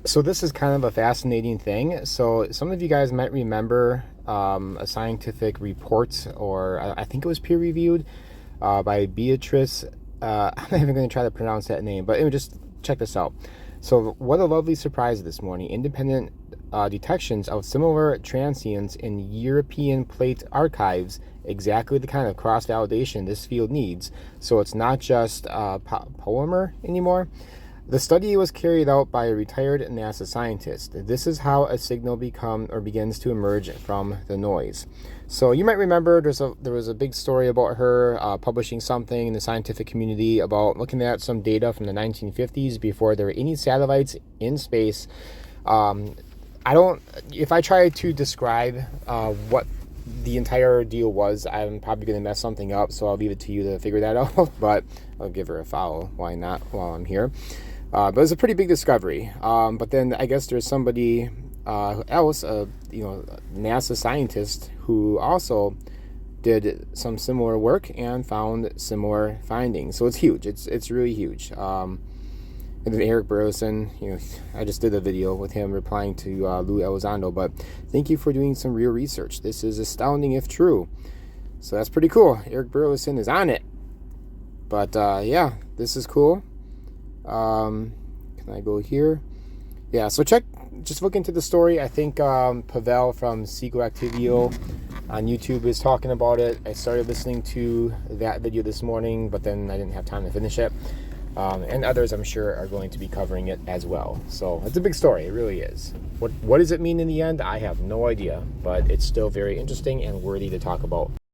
So this is kind of a fascinating thing. So some of you guys might remember a scientific report, or I think it was peer-reviewed by Beatrice. I'm not even going to try to pronounce that name, but anyway, just check this out. So what a lovely surprise this morning. Independent detections of similar transients in European plate archives, exactly the kind of cross-validation this field needs. So it's not just polymer anymore. The study was carried out by a retired NASA scientist. This is how a signal begins to emerge from the noise. So you might remember there was a big story about her publishing something in the scientific community about looking at some data from the 1950s before there were any satellites in space. Um, I don't. If I try to describe what the entire deal was, I'm probably going to mess something up. So I'll leave it to you to figure that out. But I'll give her a follow. Why not? While I'm here. But it was a pretty big discovery. But then I guess there's somebody else, NASA scientist, who also did some similar work and found similar findings. So it's huge. It's really huge. And then Eric Burleson, I just did a video with him replying to Lou Elizondo. But thank you for doing some real research. This is astounding if true. So that's pretty cool. Eric Burleson is on it. But yeah, this is cool. Can I go here? Yeah, so just look into the story. I think Pavel from Psychoactivio on YouTube is talking about it. I started listening to that video this morning, but then I didn't have time to finish it. And others, I'm sure, are going to be covering it as well. So it's a big story. It really is. What does it mean in the end? I have no idea, but it's still very interesting and worthy to talk about.